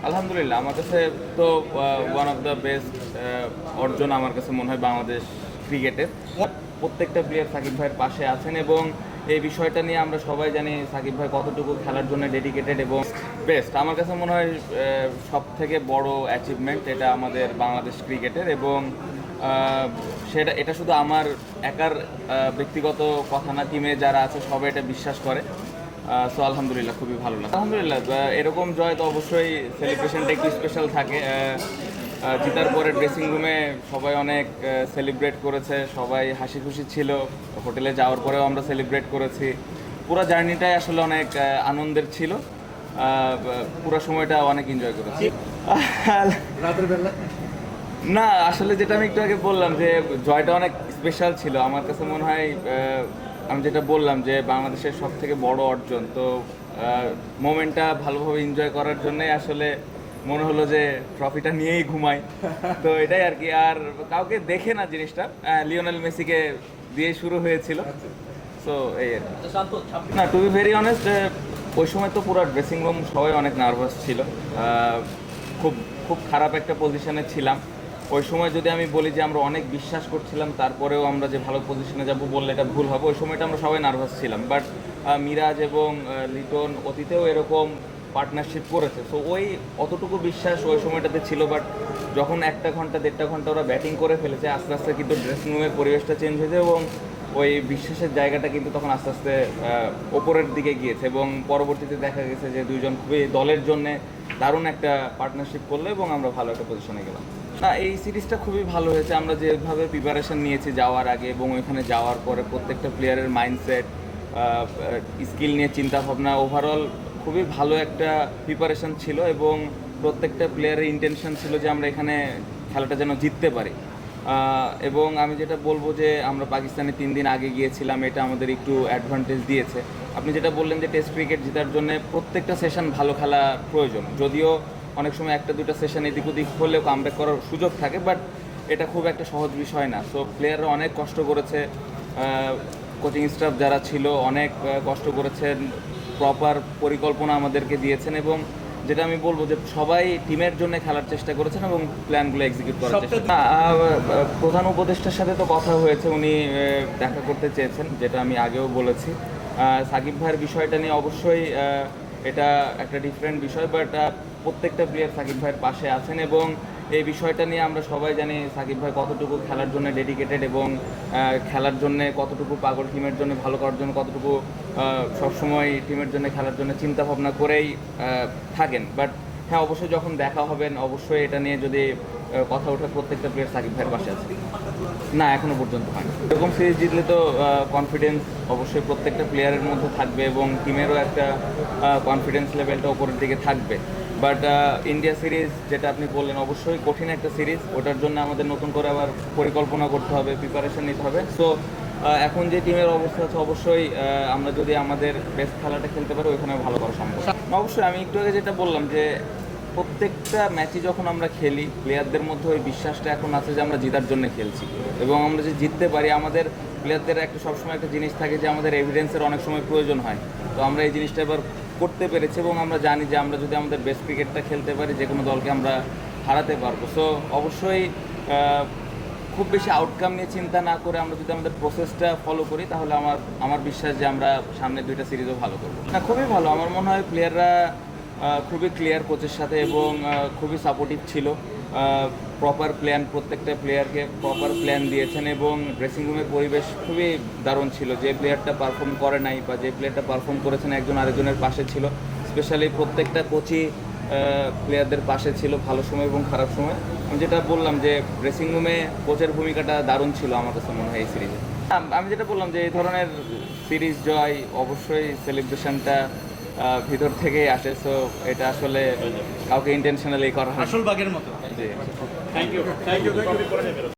আলহামদুলিল্লাহ, আমার কাছে তো ওয়ান অফ দ্য বেস্ট অর্জন আমার কাছে মনে হয় বাংলাদেশ ক্রিকেটের। প্রত্যেকটা প্লেয়ার সাকিব ভাইয়ের পাশে আছেন এবং এই বিষয়টা নিয়ে আমরা সবাই জানি সাকিব ভাই কতটুকু খেলার জন্য ডেডিকেটেড এবং বেস্ট। আমার কাছে মনে হয় সব থেকে বড় অ্যাচিভমেন্ট এটা আমাদের বাংলাদেশ ক্রিকেটের এবং এটা শুধু আমার একার ব্যক্তিগত কথা না, টিমে যারা আছে সবাই এটা বিশ্বাস করে। সো আলহামদুলিল্লাহ, খুবই ভালো লাগে। আলহামদুলিল্লাহ, এরকম জয় তো অবশ্যই সেলিব্রেশনটা একটু স্পেশাল থাকে। জিতার পরে ড্রেসিং রুমে সবাই অনেক সেলিব্রেট করেছে, সবাই হাসি খুশি ছিল। হোটেলে যাওয়ার পরেও আমরা সেলিব্রেট করেছি। পুরো জার্নিটাই আসলে অনেক আনন্দের ছিল। পুরো সময়টা অনেক এনজয় করেছি। রাতের বেলা না, আসলে যেটা আমি একটু আগে বললাম যে জয়টা অনেক স্পেশাল ছিল আমার কাছে মনে হয়। আমি যেটা বললাম যে বাংলাদেশের সব থেকে বড় অর্জন, তো মোমেন্টটা ভালোভাবে এনজয় করার জন্যই আসলে মনে হলো যে ট্রফিটা নিয়েই ঘুমাই। তো এটাই আর কি, আর কাউকে দেখে না জিনিসটা, লিওনেল মেসিকে দিয়ে শুরু হয়েছিল। সো এই আর কি। না, টু বি ভেরি অনেস্ট, ওই সময় তো পুরো ড্রেসিং রুম সবাই অনেক নার্ভাস ছিল। খুব খুব খারাপ একটা পজিশনে ছিলাম ওই সময়। যদি আমি বলি যে আমরা অনেক বিশ্বাস করছিলাম, তারপরেও আমরা যে ভালো পজিশনে যাব বললে এটা ভুল হবে। ওই সময়টা আমরা সবাই নার্ভাস ছিলাম, বাট মিরাজ এবং লিটন অতীতেও এরকম পার্টনারশিপ করেছে। সো ওই অতটুকু বিশ্বাস ওই সময়টাতে ছিল। বাট যখন 1-1.5 ঘন্টা ওরা ব্যাটিং করে ফেলেছে, আস্তে আস্তে কিন্তু ড্রেসিং রুমের পরিবেশটা চেঞ্জ হয়েছে এবং ওই বিশ্বাসের জায়গাটা কিন্তু তখন আস্তে আস্তে ওপরের দিকে গিয়েছে এবং পরবর্তীতে দেখা গেছে যে দুইজন খুবই দলের জন্য দারুণ একটা পার্টনারশিপ করলো এবং আমরা ভালো একটা পজিশনে গেলাম। না, এই সিরিজটা খুবই ভালো হয়েছে। আমরা যেভাবে প্রিপারেশন নিয়েছি যাওয়ার আগে এবং ওইখানে যাওয়ার পরে প্রত্যেকটা প্লেয়ারের মাইন্ডসেট, স্কিল নিয়ে চিন্তাভাবনা, ওভারঅল খুবই ভালো একটা প্রিপারেশন ছিল এবং প্রত্যেকটা প্লেয়ারের ইন্টেনশন ছিল যে আমরা এখানে খেলাটা যেন জিততে পারি। এবং আমি যেটা বলবো যে আমরা পাকিস্তানে 3 দিন আগে গিয়েছিলাম, এটা আমাদের একটু অ্যাডভান্টেজ দিয়েছে। আপনি যেটা বললেন যে টেস্ট ক্রিকেট জেতার জন্য প্রত্যেকটা সেশন ভালো খেলা প্রয়োজন, যদিও অনেক সময় 1-2টা সেশন এদিক ওদিক হলেও কামব্যাক করার সুযোগ থাকে, বাট এটা খুব একটা সহজ বিষয় না। সো প্লেয়াররা অনেক কষ্ট করেছে, কোচিং স্টাফ যারা ছিল অনেক কষ্ট করেছেন, প্রপার পরিকল্পনা আমাদেরকে দিয়েছেন এবং যেটা আমি বলবো যে সবাই টিমের জন্য খেলার চেষ্টা করেছেন এবং প্ল্যানগুলো এক্সিকিউট করার চেষ্টা। প্রধান উপদেষ্টার সাথে তো কথা হয়েছে, উনি দেখা করতে চেয়েছেন, যেটা আমি আগেও বলেছি। সাকিব ভাইয়ের বিষয়টা নিয়ে অবশ্যই এটা একটা ডিফারেন্ট বিষয়, বাট প্রত্যেকটা প্লেয়ার সাকিব ভাইয়ের পাশে আছেন এবং এই বিষয়টা নিয়ে আমরা সবাই জানি সাকিব ভাই কতটুকু খেলার জন্য ডেডিকেটেড এবং খেলার জন্য কতটুকু পাগল, টিমের জন্য ভালো করার জন্য কতটুকু সবসময় টিমের জন্য খেলার জন্য চিন্তা ভাবনা করেই থাকেন। বাট হ্যাঁ, অবশ্যই যখন দেখা হবেন অবশ্যই এটা নিয়ে যদি কথা ওঠে, প্রত্যেকটা প্লেয়ার সাকিব ভাইয়ের পাশে আছে। না, এখনো পর্যন্ত হয়নি। এরকম সিরিজ জিতলে তো কনফিডেন্স অবশ্যই প্রত্যেকটা প্লেয়ারের মধ্যে থাকবে এবং টিমেরও একটা কনফিডেন্স লেভেলটা উপরের দিকে থাকবে। বাট ইন্ডিয়া সিরিজ যেটা আপনি বললেন, অবশ্যই কঠিন একটা সিরিজ, ওটার জন্য আমাদের নতুন করে আবার পরিকল্পনা করতে হবে, প্রিপারেশন নিতে হবে। সো এখন যে টিমের অবস্থা আছে, অবশ্যই আমরা যদি আমাদের বেস্ট খেলাটা খেলতে পারি ওইখানে ভালো করা সম্ভব। অবশ্যই আমি একটু আগে যেটা বললাম যে প্রত্যেকটা ম্যাচই যখন আমরা খেলি, প্লেয়ারদের মধ্যে ওই বিশ্বাসটা এখন আছে যে আমরা জেতার জন্য খেলছি এবং আমরা যে জিততে পারি, আমাদের প্লেয়ারদের একটা সবসময় একটা জিনিস থাকে যে আমাদের এভিডেন্সের অনেক সময় প্রয়োজন হয়। তো আমরা এই জিনিসটা এবার করতে পেরেছি এবং আমরা জানি যে আমরা যদি আমাদের বেস্ট ক্রিকেটটা খেলতে পারি, যে কোনো দলকে আমরা হারাতে পারবো। সো অবশ্যই খুব বেশি আউটকাম নিয়ে চিন্তা না করে আমরা যদি আমাদের প্রসেসটা ফলো করি, তাহলে আমার বিশ্বাস যে আমরা সামনে 2টা সিরিজও ভালো করবো। না, খুবই ভালো। আমার মনে হয় প্লেয়াররা খুবই ক্লিয়ার কোচের সাথে এবং খুবই সাপোর্টিভ ছিল। প্রপার প্ল্যান, প্রত্যেকটা প্লেয়ারকে প্রপার প্ল্যান দিয়েছেন এবং ড্রেসিং রুমের পরিবেশ খুবই দারুণ ছিল। যে প্লেয়ারটা পারফর্ম করে নাই বা যে প্লেয়ারটা পারফর্ম করেছেন, একজন আরেকজনের পাশে ছিল। স্পেশালি প্রত্যেকটা কোচই প্লেয়ারদের পাশে ছিল ভালো সময় এবং খারাপ সময়। আমি যেটা বললাম যে ড্রেসিং রুমে কোচের ভূমিকাটা দারুণ ছিল আমার কাছে মনে হয় এই সিরিজে। আমি যেটা বললাম যে এই ধরনের সিরিজ জয় অবশ্যই সেলিব্রেশনটা ভিতর থেকেই আসে। সো এটা আসলে কাউকে ইন্টেনশনালি করা হয়, আসল বাগের মতো। জি। Thank you.